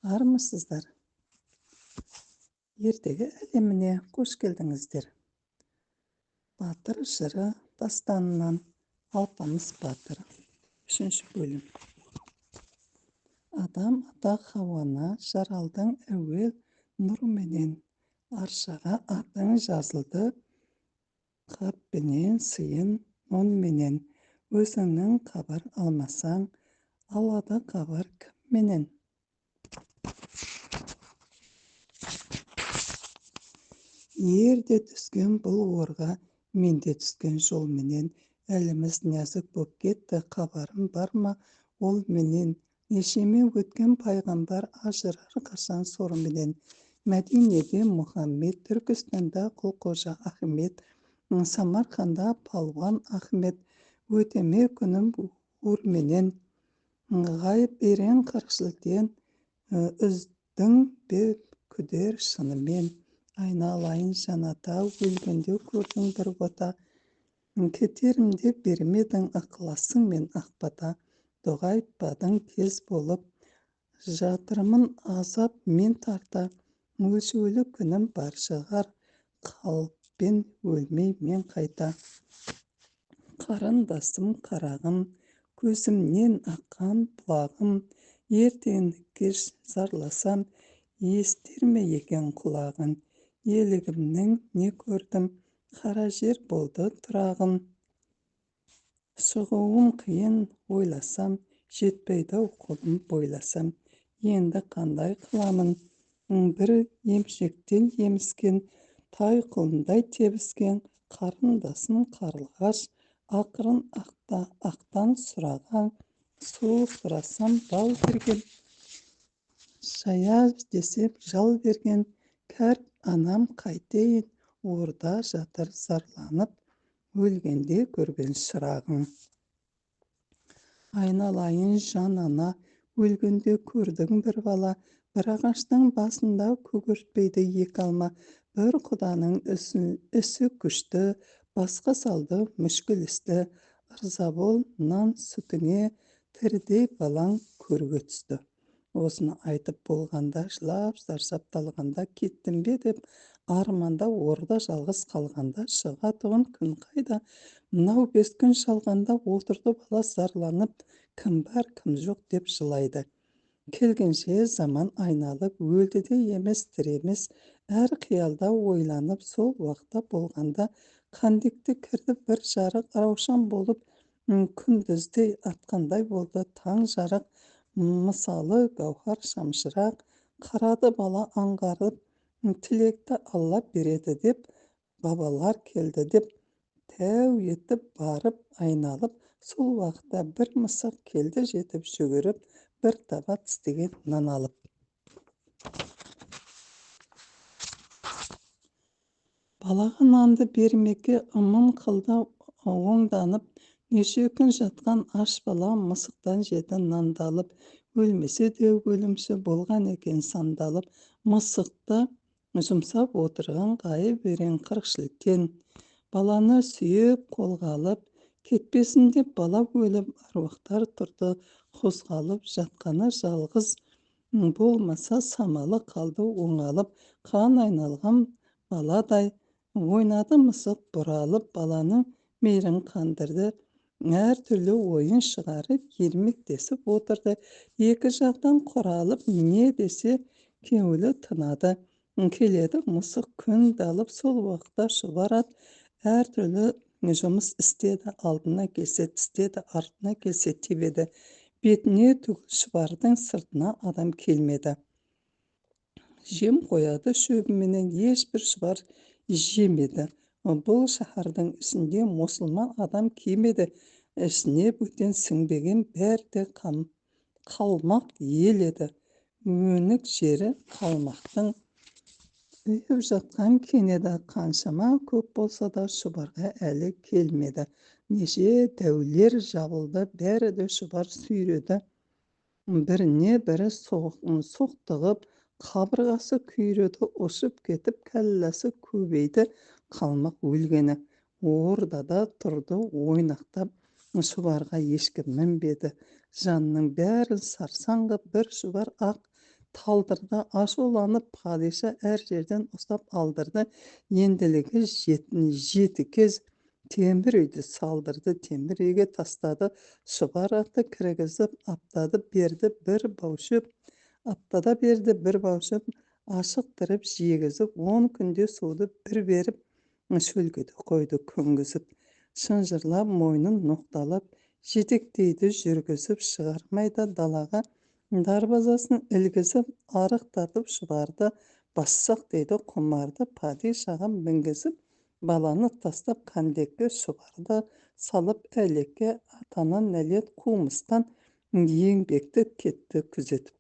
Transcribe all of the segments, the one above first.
Армысыздар. Ертегі әлеміне қош келдіңіздер. Батыр жыры дастанынан Алпамыс батыр. 3 бөлім. Адам ата Хауана жаралдың әуел нұрменен аршаға атың жазылды, қаппенен сыйын нонменен. Өзіңнің хабар алмасаң, алады хабар кімменен? Ерде түскен бұл орға, менде түскен жол менен. Әліміз нәзік боп кетті, хабарым бар ма ол менен? Нешеме өткен пайғамбар ажырар қашан сорменен. Мәдинеде Мұхаммед, Түркістанда Құлқожа Ахмет, Самарқанда Палуан Ахмет. Өтеме күнім өрменен, ғайып ерен қырықшылден, үздің бе күдер шынымен. Айналайын жаната, өлгенде көрдің бір бота. Кетерімде бермедің ықыласың мен ақбата. Доғайтпадың тез болып, жатырмын азап мен тарта. Өлшеулі күнім бар шығар, қалыппен өлмей мен қайта. Қарындасым қарағым, көзімнен аққан бұлағым. Ертең кеш зарласам, естер ме екен құлағын? Елігімнің не көрдім, қара жер болды тұрағым. Шығуым қиын ойласам, жетпейді қолым бойласам. Енді қандай қыламын? Бір емшектен еміскен, тай құлындай тебіскен. Қарындасын қарлығаш, ақырын ақтан сұраған. Су сұрасам бал берген, шая десеп жал берген. Кәр анам қайтейін, орда жатыр зарланып, өлгенде көрген шырағың. Айналайын жан ана, өлгенде көрдің бір бала. Bir ағаштың басында көгертпейді екі алма. Bir құданың ісі күшті, басқа салды мүшкіл істі. Ырза бол нан сүтіңе, тірідей балаң көрге түсті. Осыны айтып болғанда, жылап зарсап талғанда, кеттім бе деп арманда, орда жалғыз қалғанда, шығатұғын күн қайда? Мынау 5 күн шалғанда отырды бала зарланып, кім бар, кім жоқ деп жылайды. Келгенше заман айналып, өлді де емес, тіремес, әр қиялда ойланып, сол уақытта болғанда, қандекті кірді бір жарық, раушан болып, күндіздей атқандай болды таң жарық. Мысалы гауһар шамшырақ, қарады бала аңғарып, тілекті Алла береді деп, бабалар келді деп, тәу етіп барып айналып, сол уақытта бір мысық келді жетіп жүгіріп, бір таба тістеген нан алып. Балаға нанды бермекке ымын қылды оңданып, неше күн жатқан аш бала мысықтан жеді нанды алып. Өлмесе де өлімші болған екен сандалып. Мысықты жұмсап отырған ғайып ерен қырықшіліктен. Баланы сүйеп қолға алып, кетпесін деп бала өліп, аруақтар тұрды қозғалып. Жатқаны жалғыз болмаса самалы қалды оңалып. Қан айналған баладай ойнады мысық бұралып, баланың мейірін қандырды. Әр түрлі ойын шығарып, ермектесіп отырды. Екі жақтан құралып, не десе кеуілі тынады. Келеді мысық күн далып, сол уақытта шұбарат. Әр түрлі жұмыс істеді, алдына келсе тістеді, артына келсе тебеді. Бетіне түгіл шұбардың сыртына адам келмеді. Жем қояды шөбіменен, ешбір шұбар жемеді. Бұл шаһардың ішінде мұсылман адам кемеді. Ішіне бөтен сіңбеген бәрде қалмақ ел еді. Өнік жері қалмақтың үйіп жатқан кенеді. Қаншама көп болса да шұбарға әлі келмеді. Неше дәулер жабылды, бәрі де шұбар сүйреді. Біріне бірі соқтығып, қабырғасы күйреді, ұшып кетіп, кәлләсі көбейді. Қалмақ өлгені ордада тұрды ойнақтап, шұбарға ешкім мінбеді. Жанның бәрін сарсаң қып, бір шұбар ақ талдырды. Ашуланып падиша әр жерден ұстап алдырды. Енділігі жеті кез темір үйді салдырды. Темір үйге тастады. Шұбар атты кіргізіп аптады берді бір баушып. Аптада берді бір баушып. Ашықтырып жегізіп 10 күнде суды бір беріп шөлгеді қойды күңгізіп. Шынжырлап мойнын ноқталап жетектейді жүргізіп шығармайды далаға. Дарбазасын ілгізіп арықтатып шұбарды. Бассақ дейді құмарды падишаға мінгізіп. Баланы тастап кандекке шұбарды салып әлекке атана нәлет қумыстан еңбекті кетті күзетіп.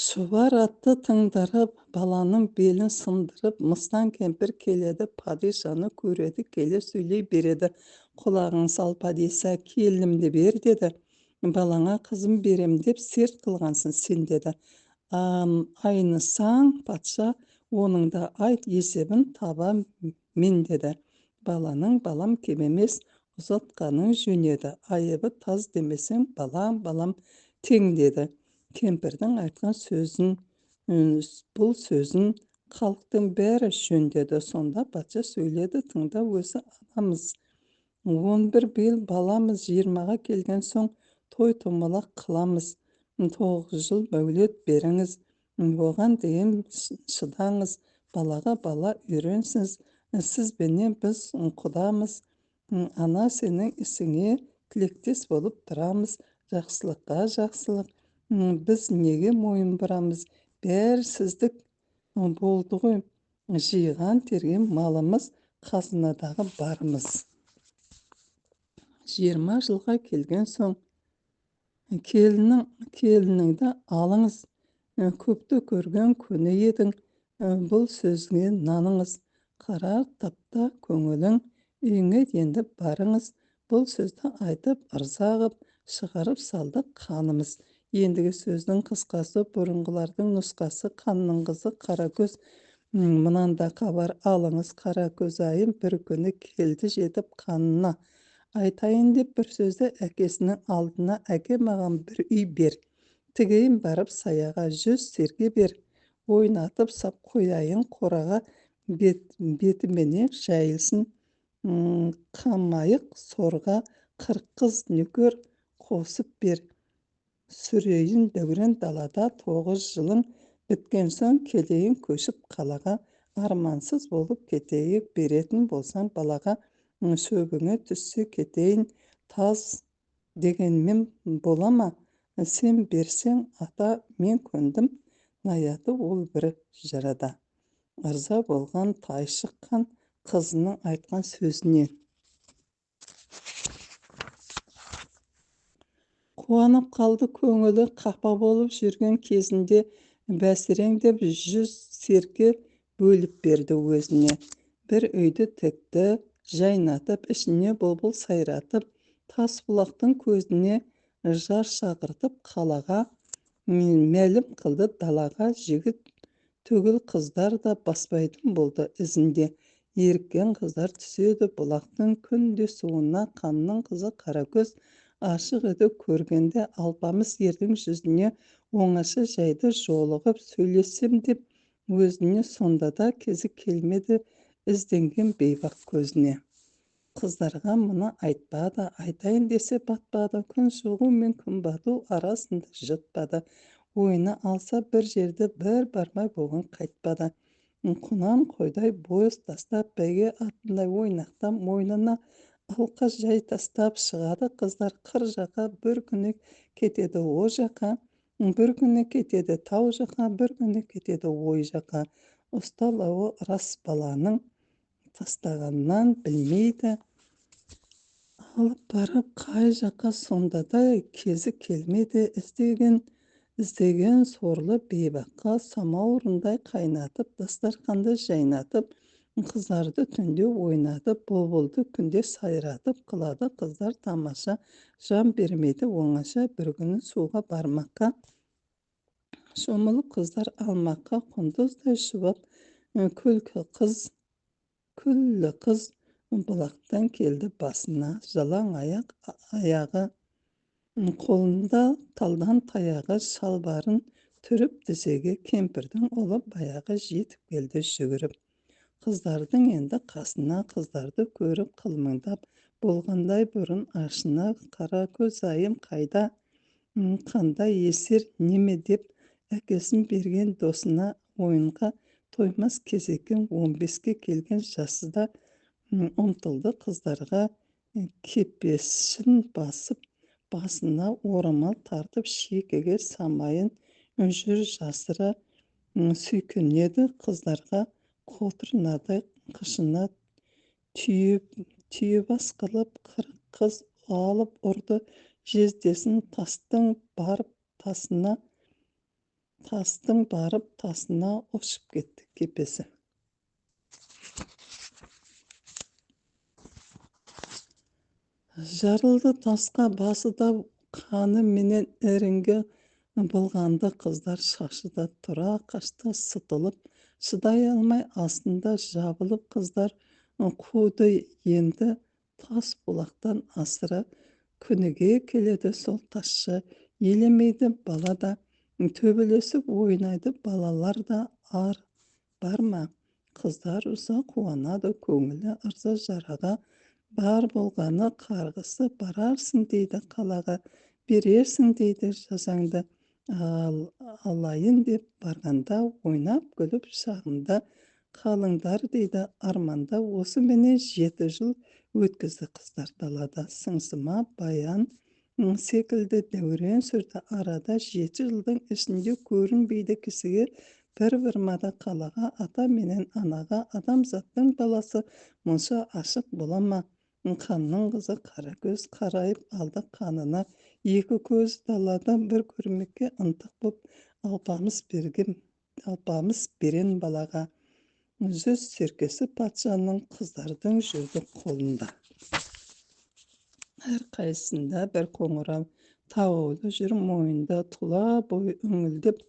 Шұбар атты тыңдырып, баланың белін сындырып, мыстан кемпір келеді, падишаны көреді, келе сөйлей береді. Құлағың сал падиша, келінімді бер деді. Балаңа қызым берем деп серт қылғансың сен деді. Айнысаң патша, оның да айт есебін таба мен деді. Баланың балам кемемес, ұзатқаның жөн еді. Айыбы таз демесең, балам тең деді. Кемпірдің айтқан сөзін, бұл сөзін халықтың бәрі жөндеді. Сонда патша сөйледі, тыңда өзі анамыз. 11 бел баламыз 20-ға келген соң той томалақ қыламыз. 9 жыл мәулет беріңіз. Оған дейін шыдаңыз. Балаға бала үйренсіз. Сізбенен біз құдамыз. Ана сенің ісіңе тілектес болып тұрамыз. Жақсылыққа жақсылық. Біз неге мойын бұрамыз? Бәрі сіздік болды ғой. Жиған терген малымыз, қазынадағы барымыз. 20 жылға келген соң келініңді алыңыз. Көпті көрген көне едің. Бұл сөзге наныңыз. Қарар тапта көңілің, үйіңе енді барыңыз. Бұл сөзді айтып ырзағып, шығарып салды қанымыз. Ендігі сөздің қысқасы, бұрынғылардың нұсқасы, қанның қызы Қаракөз. Мұнанда хабар алыңыз, Қаракөз айым бір күні келді жетіп қанына. Айтайын деп бір сөзді әкесінің алдына, әке маған бір үй бер. Тігейін барып саяға 100 серге бер. Ойнатып сап қояйын қораға, бетіменен жайылсын. Қамайық сорға 40 қыз нөкер қосып бер. Сүрейін дәурен далада 9 жылың біткен соң келейін көшіп қалаға. Армансыз болып кетейік беретін болсан балаға. Шөбіңе түссе кетейін таз дегенмен болама. Сен берсең ата мен көндім, наяды ол бір жырада. Ырза болған тай шыққан қызының айтқан сөзіне. Қуанып қалды көңілі, қапа болып жүрген кезінде бәсіреңдеп 100 серке бөліп берді өзіне. Бір үйді тікті, жайнатып, ішіне бұлбұл сайратып, тас бұлақтың көзіне жар шағыртып қалаға, мәлім қылды далаға. Жігіт түгіл қыздар да баспайтын болды ізінде. Еріккен қыздар түседі бұлақтың күнде суына. Қанның қызы Қаракөз ашық еді көргенде алпамыс ердің жүзіне. Оңаша жайды жолығып сөйлесем деп өзіне. Сонда да кезі келмеді ізденген бейбақ көзіне. Қыздарға мұны айтпады, айтайын десе батпады. Күн шығу мен күн бату арасында жұтпады. Ойына алса бір жерде бір бармай болған қайтпады. Құнан қойдай бойыз тастап, бәйге атындай ойнақтап, мойнына алқа жай тастап шығады қыздар қыр жаққа. Бір күні кетеді о жаққа, бір күні кетеді тау жаққа, бір күні кетеді ой жаққа. Ұсталауы рас баланың, тастағаннан білмейді. Алып барып қай жаққа, сонда да кезі келмейді. Іздеген сорлы бейбаққа самаурындай қайнатып, дастарханды жайнатып, қыздарды түнде ойнатып, бұлбұлды күнде сайратып қылады қыздар тамаша. Жан бермейді оңаша, бір күні суға бармаққа. Шомылып қыздар алмаққа, құндыздай шұбап, күллі қыз бұлақтан келді басына. Жалаң аяғы Қолында талдан таяғы, шалбарын түріп тізеге, кемпірдің ұлы баяғы жетіп келді жүгіріп. Қыздардың енді қасына, қыздарды көріп қылмыңдап болғандай бұрын ашына, қара көз айым қайда, қандай есер неме деп әкесін берген досына, ойынға тоймас кезеккен 15-ке келген жасыда ұмтылды қыздарға, кепесін басып, басына орамал тартып, шекеге самайын үнжір жасыра сүйкенеді қыздарға, қотырнадай қышына түйебас қылып, қырық қыз алып ұрды жездесін, тастың барып тасына ұшып кетті кепесі. Жарылды тасқа басы да, қаны менен іріңгі былғанды қыздар, шашы да тұра қашты сытылып, шыдай алмай астында жабылып қыздар қуды енді тас бұлақтан асыра. Күніге келеді сол тасшы, елемейді бала да, төбелесіп ойнайды балалар да, ар бар ма? Қыздар ұза қуанады, көңілі ырза жараға, бар болғаны қарғысы, барарсың дейді қалаға, берерсің дейді жазаңды, алайын деп барғанда, ойнап күліп шағында қалыңдар дейді арманда. Осы менен 7 жыл өткізді қыздар далада, сыңсыма баян секілді дәурен сүрді арада. 7 жылдың ішінде көрінбейді кісіге бір мада қалаға, ата менен анаға. Адамзаттың баласы мұнша ашық бола ма? Қанның қызы қара көз қарайып алды қанына, екі көз далада бір көрмекке ынтық боп, алпамыс берен балаға. Жүз серкесі патшаның қыздардың жүрді қолында. Әр қайсында бір қоңырау тағулы жүр мойында, тұла бойы үңілдеп,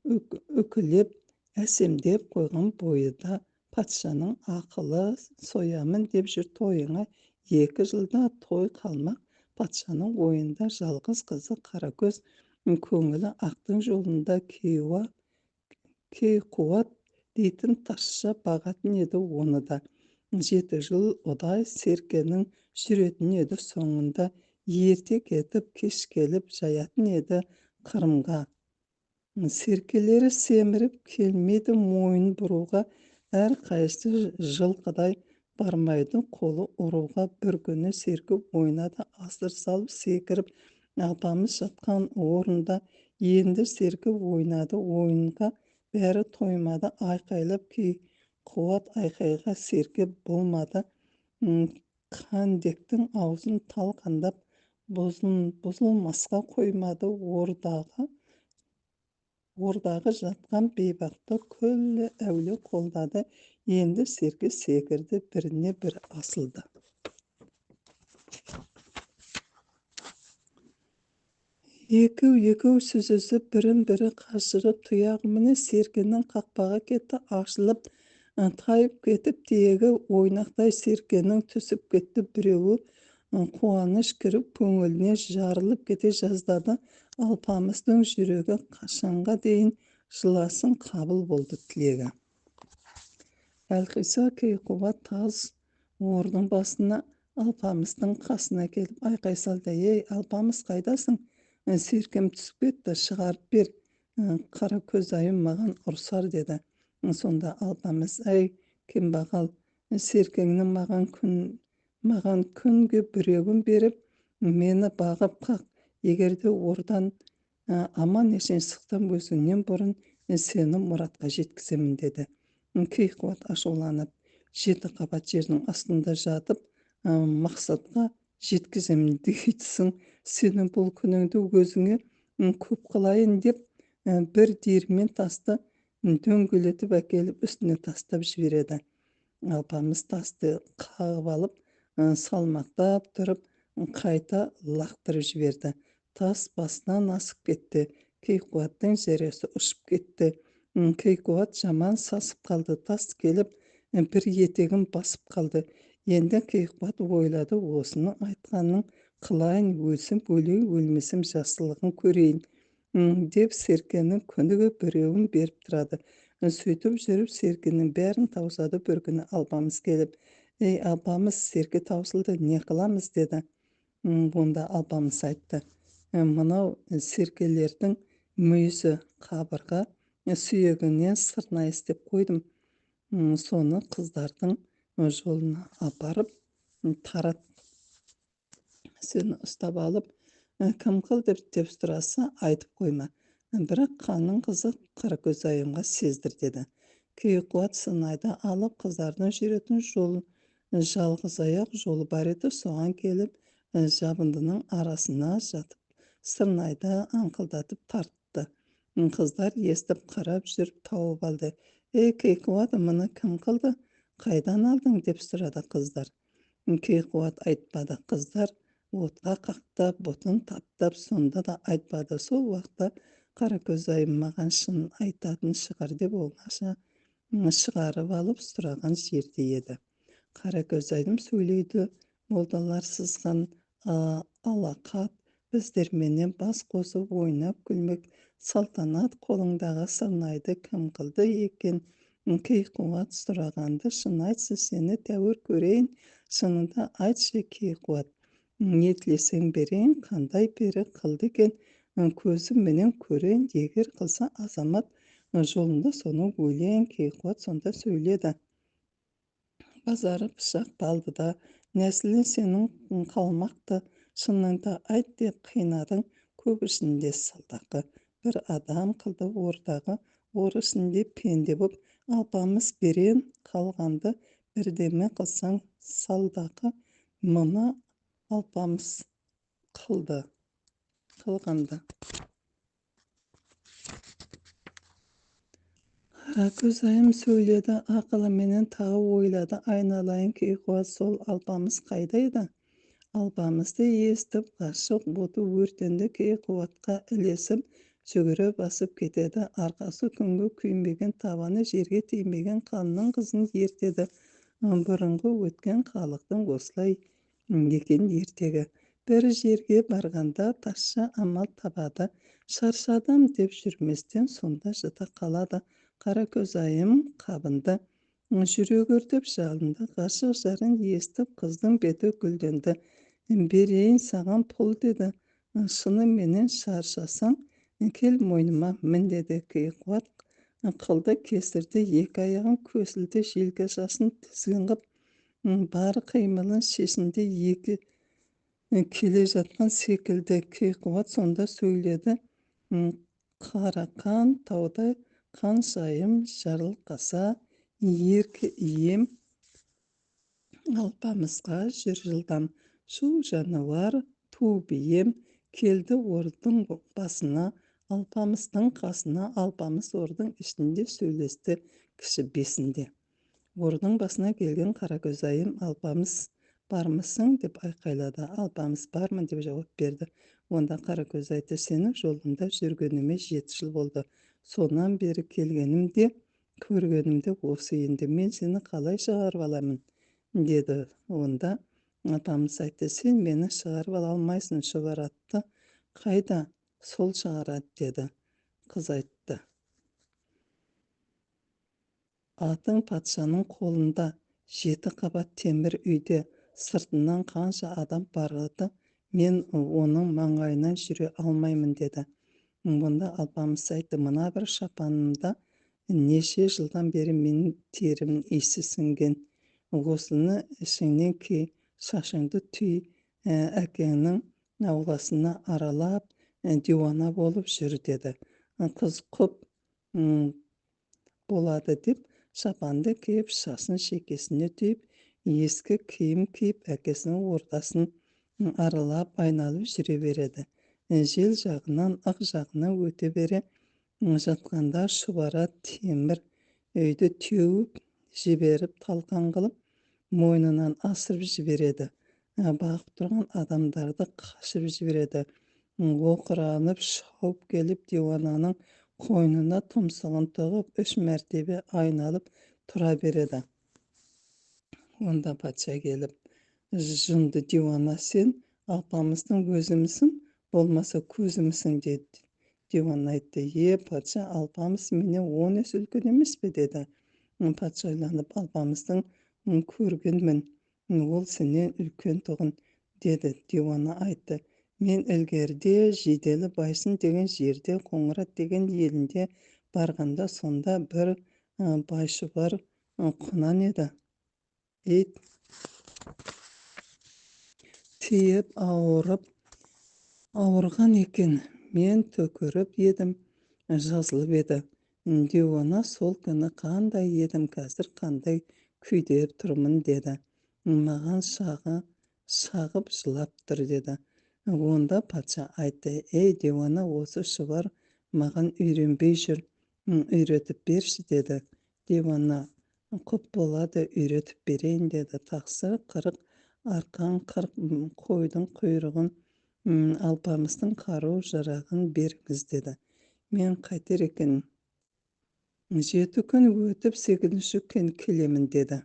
үкілеп, әсемдеп қойған бойыда. Патшаның ақылы соямын деп жүр тойыңа, 2 жылда той қалмақ. Патшаның ойында жалғыз қызы қара көз, көңілі ақтың жолында кейқуат дейтін тазша бағатын еді оны да. 7 жыл ұдай серкенің жүретін еді соңында, ерте кетіп кеш келіп жаятын еді қырымға. Серкелері семіріп келмейді мойын бұруға, әр қайсы жылқыдай бармайды қолы ұруға. Бір күні серкі ойнады асыр салып секіріп, апамыз жатқан орында. Енді серкі ойнады ойынға, бәрі тоймады айқайлап, кей қуат айқайға серке болмады. Қандектің аузын талқандап, бұзылмасқа қоймады ордағы жатқан бейбақты күллі әуле қолдады. Енді серке секірді, біріне бір асылды. Екеу сүзісіп, бірін-бірі қашырып, тұяғы міне серкенің қақпаға кетті, ашылып, тайып кетіп, тегі ойнақтай серкенің түсіп кетті. Біреуі қуаныш кіріп, көңіліне жарылып кете жаздады. Алпамыстың жүрегі қашанға дейін жыласын, қабыл болды тілегі. Әлқиса кейқуат таз ордың басына, Алпамыстың қасына келіп айқай салды. Ей, Алпамыс қайдасың? Серкем түсіп кетті, шығарып бер. Қара көз айым маған ұрсар деді. Сонда Алпамыс, әй, кембағал, серкеңнің маған күнге біреуін беріп, мені бағып қақ. Егерде ордан аман ешен шықсам, өзіңнен бұрын сені мұратқа жеткіземін деді. Кейқуат ашуланып, 7 қабат жердің астында жатып, мақсатқа жеткіземін дейтсің. Сені бұл күніңді өзіңе көп қылайын деп, бір диірмен тасты дөңгелетіп әкеліп үстіне тастап жібереді. Алпамыс тасты қағып алып, салмақтап тұрып, қайта лақтырып жіберді. Тас басынан асып кетті. Кейқуаттың зәресі ұшып кетті. Кейқуат жаман сасып қалды. Тас келіп, бір етегін басып қалды. Енді Кейқуат ойлады, осыны айтқанның қылайын, өлсем өлей, өлмесем жақсылығын көрейін, деп Серкенің күніге біреуін беріп тұрады. Сөйтіп жүріп Серкенің бәрін таусады. Бір күні Алпамыс келіп: «Ей, Алпамыс, Серке таусылды, не қыламыз?» деді. Онда Алпамыс айтты: «Мынау серкелердің мүйізі қабырға, сүйегінен сырнай істеп қойдым. Соны қыздардың жолына апарып тарат. Сені ұстап алып, кім қыл деп сұраса, айтып қойма. Бірақ қанның қызы Қаракөзайымға сездір» деді. Кейқуат сынайды алып қыздардың жүретін жалғыз аяқ жолы бар еді. Соған келіп, жабындының арасына жатып, сырнайды аңқылдатып тартты. Қыздар естіп қарап жүріп тауып алды. «Ей, Кейқуат, мұны кім қылды? Қайдан алдың?» деп сұрады қыздар. Кейқуат айтпады. Қыздар отқа қақтап, бұтын таптап, сонда да айтпады. Сол уақытта Қаракөзайым маған шынын айтатын шығар деп оңаша шығарып алып сұраған жерде еді. Қаракөзайым сөйлейді: «Молдалар сызған алақат, біздерменен бас қосып ойнап күлмек салтанат, қолыңдағы сырнайды кім қылды екен?» Кейқуат сұрағанды: «Шын айтшы, сені тәуір көрейін, шынында айтшы, Кейқуат, не тілесең берейін, қандай пері қылды екен, көзімменен көрейін, егер қылса азамат жолында соны өлейін». Кейқуат сонда сөйледі: «Базары пышақ талдыда, нәсілін сенің қалмақты, шыныңды айт деп қинадың, көп ішінде салдақы. Бір адам қылды ордағы, ор ішінде пенде боп, Алпамыс берен қалғанды, бірдеме қылсаң салдақы, мұны Алпамыс қылғанды». Қаракөзайым сөйледі, ақылыменен тағы ойлады: «Айналайын, Кейқуат, сол Алпамыс қайда еді?» Алпамысты естіп, ғашық боты өртенді. Кейқуатқа ілесіп, жүгіре басып кетеді. Арқасы күнге күймеген, табаны жерге тимеген ханның қызын ертеді. Бұрынғы өткен халықтың осылай екен ертегі. Бір жерге барғанда тазша амал табады. Шаршадым деп жүрместен сонда жата қалады. Қаракөзайым қабынды, жүрегі өртеп жалынды. Ғашық жарын естіп, қыздың беті гүлденді. «Берейін саған пұл» деді. «Шынымен шаршасаң, кел мойныма мін» деді. Кейқуат қылды кесірді, екі аяғын көсілді, желке шашын тізгін қып, бар қимылын шешінде екі келе жатқан секілді. Кейқуат сонда сөйледі: «Қарақан тауда қаншайым жарылқаса, еркі ием Алпамысқа жүр жылдам. Шу жануар ту бием келді ордың басына, Алпамыстың қасына». Алпамыс ордың ішінде сөйлесті кіші бесінде. Ордың басына келген Қаракөзайым: «Алпамыс бармысың?» деп айқайлады. Алпамыс бармын деп жауап берді. Онда Қаракөз айтты: «Сенің жолында жүргеніме 7 жыл болды. Сонан бері келгенімде, көргенімде осы енді. Мен сені қалай шығарып аламын?» деді. Онда Алпамыс айтты: «Сен мені шығарып ала алмайсың, шұбар атты қайда, сол шығарады» деді. Қыз айтты: «Атың патшаның қолында, 7 қабат темір үйде, сыртынан қанша адам барады, мен оның маңайынан жүре алмаймын» деді. Бұнда Алпамыс айтты: «Мына бір шапанымда неше жылдан бері менің терім иісі сіңген. Осыны ішіңнен ки, шашыңды түй, әкеңнің ауласына аралап, диуана болып жүр» деді. Қыз құп болады деп шапанды киіп, шашын шекесіне түйіп, ескі киім киіп, әкесінің ордасын аралап, айналып жүре береді. Жел жағынан ақ жағына өте бере жатқанда шұбара темір үйді теуіп жіберіп, талқан қылып, мойнынан асырып жібереді. Бағып тұрған адамдарды қашып жібереді. Оқыранып шауып келіп, диуананың қойнына тұмсығын тығып, 3 мәртебе айналып тұра береді. Онда патша келіп: «Жынды диуана, сен Alpamızdın gözümüsün, bolmasa közümüsün dedi. Divan aytdı. Paça, alpamız mene 10 yaş ulkün emispi dedi. Paça oylanıp alpamızdın körgünmün. Ol senden ulkün tuğun dedi. Divana aytdı. Men ilgerde Jideli Baysın degen jerde, Qoңrat degen yerinde barganda sonda bir bayşı var kunan edi. Ет tiyip ауырған екен. Мен төкіріп едім, жазылып еді. Диуана сол күні қандай едім, қазір қандай күйдеп тұрмын деді. Маған шағып жылап тұр деді. Онда патша айтты, ей диуана, осы шұбар маған үйренбей жүр, үйретіп берші деді. Диуана, құп болады, үйретіп берейін деді. Тақсыр 40 арқан 40 қойдың құйрығын алпамыстың қару-жарағын беріңіз деді. Мен қайтер екен, 7 күн өтіп 8-ші күн келемін деді.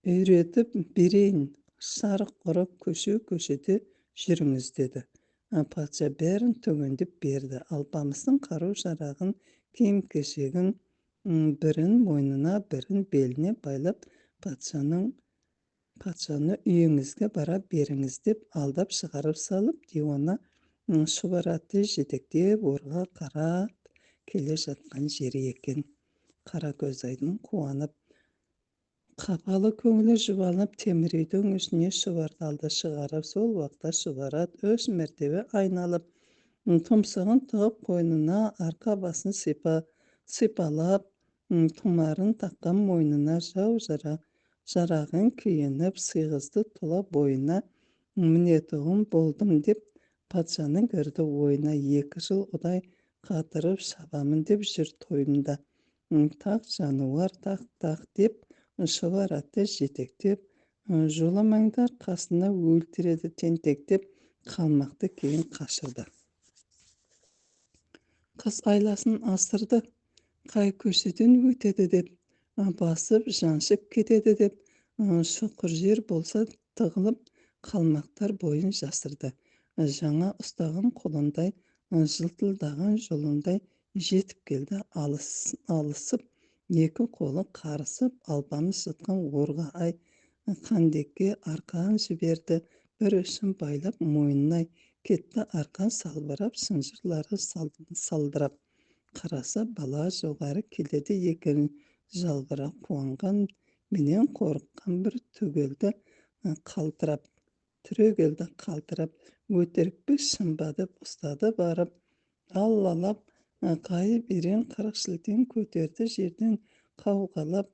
Үйретіп берейін, шарық құрып көше-көшеде жүріңіз деді. Патша бәрін төгендеп берді. Алпамыстың қару-жарағын, киім-кешегін бірін мойнына, бірін беліне байлап, патшаны үйіңізге бара беріңіз деп алдап шығарып салып, диуана шұбар атты жетектеп орға қарап келе жатқан жері екен. Қара көз айдын қуанып, қапалы көңілі жұбанып, темір үйдің үстіне шұбарталды шығарып, сол уақытта шұбар ат өз мәртебе айналып, тұмсығын тығып қойнына, арқа басын сипалап, тұмарын таққан мойнына жарағын киініп, сыйғызды тұла бойына, мінетұғын болдым деп, патшаның кірді ойына 2 жыл ұдай қатырып шабамын деп жүр тойында. Тақ жануар, тақ деп, шұбар атты жетектеп, жоламаңдар қасына өлтіреді тентектеп, қалмақты кейін қашырды. Қыз айласын асырды, қай көшеден өтеді деп, басып жаншып кетеді деп, шұқыр жер болса тығылып, қалмақтар бойын жасырды. Жаңа ұстаған қолындай, жылтылдаған жолындай жетіп келді, алысып, 2 қолы қарысып, алпамыс жатқан орға қандекке арқан жіберді, бір үшін байлап мойнына кетті, арқан салбырап, шынжырлары салдырап. Қараса бала жоғары келеді екен, жалбырақ қуанған менен қорыққан бір түрегелді қалтырап, өтірікпі шынбадып ұстады барып, аллалап, қайып ерен 40 шілтен көтерді жерден қауғалап,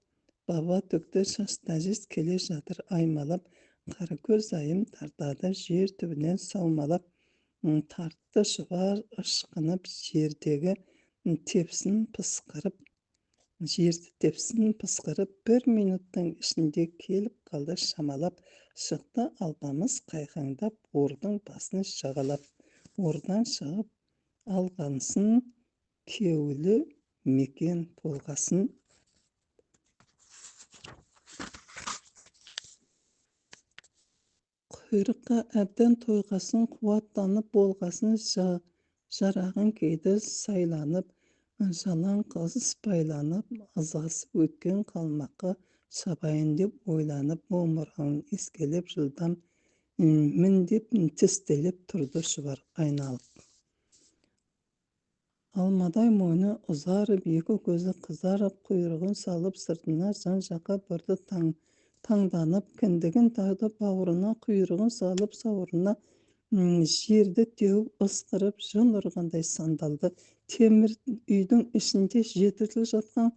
баба төкті шаш тәжес келе жатыр аймалап, қара көз айым тартады жер түбінен саумалап, тартты шұбар ышқынып жерді тепсін пысқырып, 1 минуттың ішінде келіп қалды шамалап, шықты алпамыс қайқаңдап, ордың басын жағалап, ордан шығып алғансын, кеулі мекен толғасын. Құйрыққа әбден тойғасын, қуаттанып болғасын, жарағын кейді сайланып, жалаң қыз байланып, азғасып өткен қалмаққа шабайын деп ойланып, омырауын ескелеп жылдам міндеп тістелеп тұрды шұбар айналып. Алмадай мойны ұзарып, 2 көзі қызарып, құйрығын салып, сыртына жан-жаққа бұрды таңданып, кіндігін тағды бауырына, құйрығын салып, сауырына, жерді теуіп ысқырып, жын ұрғандай сандалды. Темір үйдің ішінде 7 жыл жатқан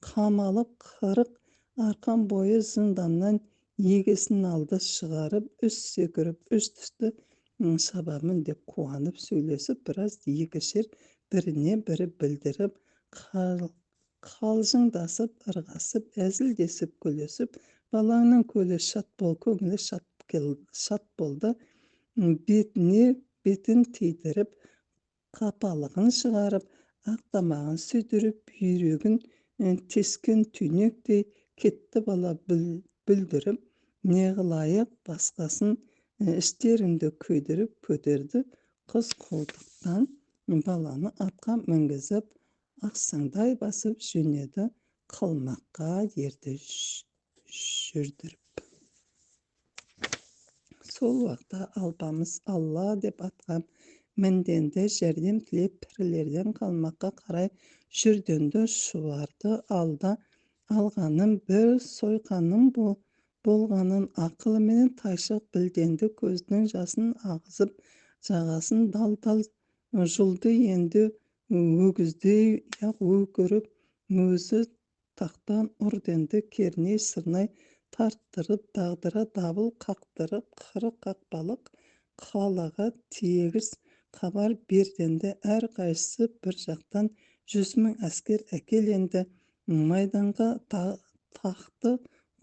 қамалып 40 арқан бойы зынданнан егесін алды, шығарып, үс секіріп, үс түсті шабамын деп қуанып сөйлесіп, біраз екішер біріне бірі білдіріп, қалжыңдасып, ырғасып, әзілдесіп, күлесіп, балаңның көңілі шат болды, бетін тейдіріп, қапалығын шығарып, ақтамағын сүйдіріп, бүйрегін тескен түйнектей кетті бала бүлдіріп, не қылайық басқасын іштерінде күйдіріп көтерді. Қыз қолтықтан баланы атқа мінгізіп ақсаңдай басып жөнеді. Қылмаққа ерді жүрдіріп. Сол уақытта алпамыс Алла деп атқа мінденді, жәрдем тілеп пірлерден қалмаққа қарай жүрденді шұбарды. Алда алғаным бір сойқаным болғанын ақылыменен тайшық білденді. Көзінің жасын ағызып жағасын дал-дал жұлды. Енді өгіздей өкіріп өзі тақтан ұрденді. Керней сырнай тарттырып дағдыра дабыл қақтырып қырық қақпалық қалаға тегіс хабар берденді. Әрқайсысы бір жақтан 100.000 әскер әкеленді. Майданға тақты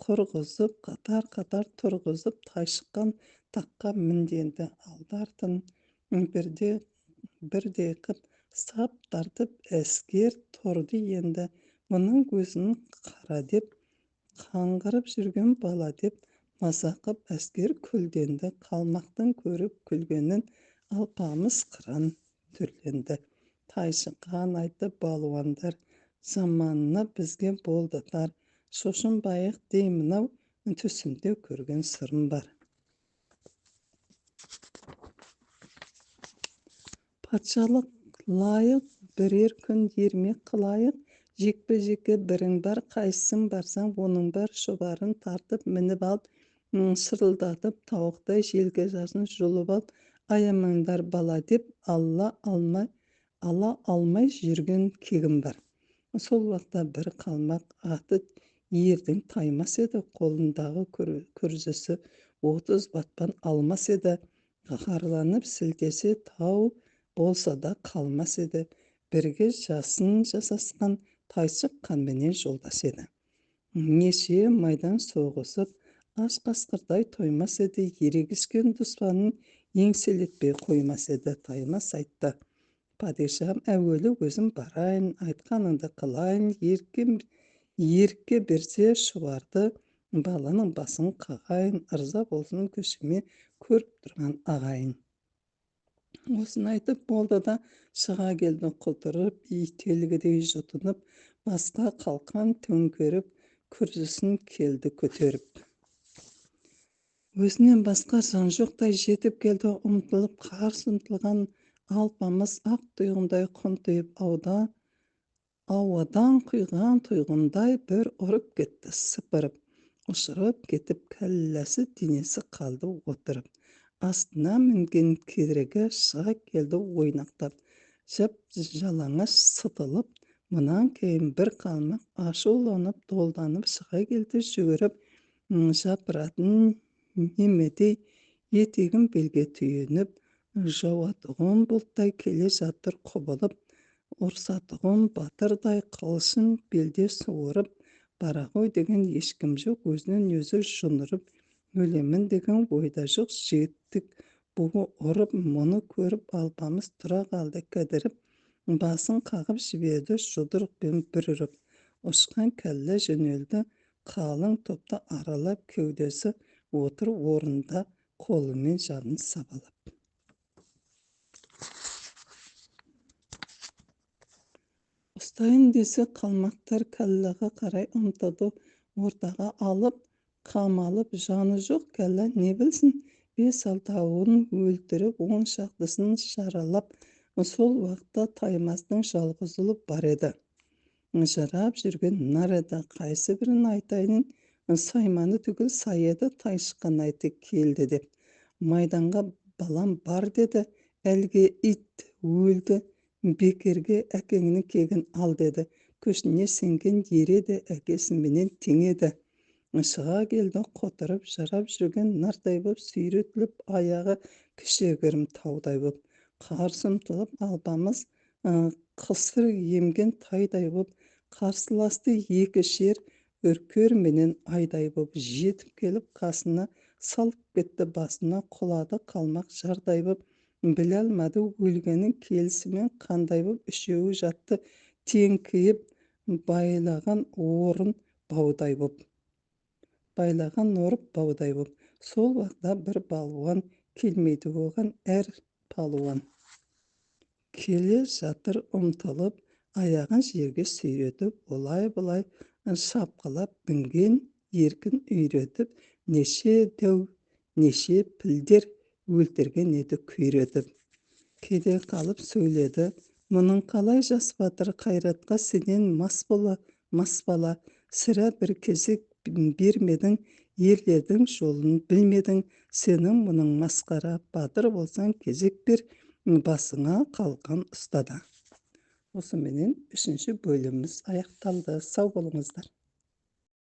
құрғызып қатар-қатар тұрғызып тайшыққан таққа мінденді. Алдартын бірде қып сап тартып әскер тұрды. Енді мұның көзін қара деп қаңғырып жүрген бала деп мазақып әскер күлденді. Қалмақтың көріп күлгенін алпамыс қыран түрленді. Тайшыққан айтты балуандар, заманына бізге болды тар. Шошынбайық деймін-ау, түсімде көрген сырым бар. Патшалық лайық, бірер күн ермек қылайық. Жекпе-жекке бірің бар, қайсың барсаң, оның бар. Шұбарын тартып мініп алып, шырылдатып тауықтай желге жасын жұлып алып, аямаңдар бала деп ала алмай жүрген кегім бар. Сол уақытта бір қалмақ аты ердің таймас еді. Қолындағы күрзісі 30 батпан алмас еді. Қаһарланып сілтесе тау болса да қалмас еді. Бірге жасын жасасқан тайшық қанменен жолдас еді. Неше майдан соғысып аш қасқырдай тоймас еді. Ерегіскен дұспанын еңселетпей қоймас еді. Таймас айтты: падишам, әуелі өзім барайын, айтқаныңды қылайын. Ерікке берсе шұбарды, баланың басын қағайын. Ырза болсын көшіме көріп тұрған ағайын. Осын айтып болды да шыға келді құлдырып, ителгідей жұтынып, басқа қалқан төңкеріп, күрзісін келді көтеріп. Өзінен басқа жан жоқтай жетіп келді, ұмтылып қарсы ұмтылған алпамыс ақ тұйғындай құнтиып ауадан құйған тұйғындай бір ұрып кетті сыпырып. Ұшырып кетіп кәлләсі денесі қалды отырып. Астына мінген кедіргі шыға келді ойнақтап. Жап жалаңаш сытылып, мұнан кейін бір қалмақ ашуланып долданып шыға келді жүгіріп. Жапыратын немедей етегін белге түйініп, жауатығын бұлттай келе жатыр құбылып. Ұрсатығын батырдай қылышын белде суырып. Бара ғой деген ешкім жоқ, өзінен өзі жонырып. Өлемін деген ойда жоқ, жеттік бұғы ұрып. Мұны көріп алпамыс тұра қалды кідіріп. Басын қағып жіберді жұдырықпен бір ұрып. Ұшқан кәллә жөнелді, қалың топта аралап. Кеудесі отыр орында, қолымен жанын сабалап. Ұстайын десе қалмақтар кәлләға қарай ұмтылды. Ортаға алып қамалып, жаны жоқ кәллә не білсін. 5-6-ын өлтіріп, 10 шақтысын жаралап. Сол уақытта Таймастың жалғыз ұлы бар еді. Жарап жүрген нар еді. Қайсы бірін айтайын, сайманы түгіл сай еді. Тайшыққан айты келді деп. Майданға балам бар деді. Әлге ит өлді. Бекерге әкеңнің кегін ал деді. Көшіне сенген ереді, әкесіменен теңеді. Шыға келді қотырып, жарап жүрген нардай боп, сүйретіліп, аяғы кішігірім таудай боп. Қарсы ұмтылып алпамыс қысыр емген тайдай боп. Қарсыласты екі шер үркер менен айдай боп. Жетіп келіп қасына салып кетті басына. Құлады қалмақ жардай боп. Біле алмады өлгенін келісімен қандай боп. Үшеуі жатты теңкиіп, байлаған орын баудай боп. байлаған орып баудай боп. Сол вақта бір балуан келмейді оған әр палуан. Келе жатыр ұмтылып, аяғын жерге сүйретіп, олай-бұлай шапқылап мінген еркін үйретіп, неше дәу, неше пілдер өлтірген еді күйретіп. Келе қалып сөйледі, мұның қалай жас батыр қайратқа сенен мас бала, сірә бір кезек бермедің, ерлердің жолын білмедің, сенің мұның масқара, батыр болсаң кезек бер, басыңа қалқан ұстада. Осыменен үшінші бөліміміз аяқталды. Сау болыңыздар.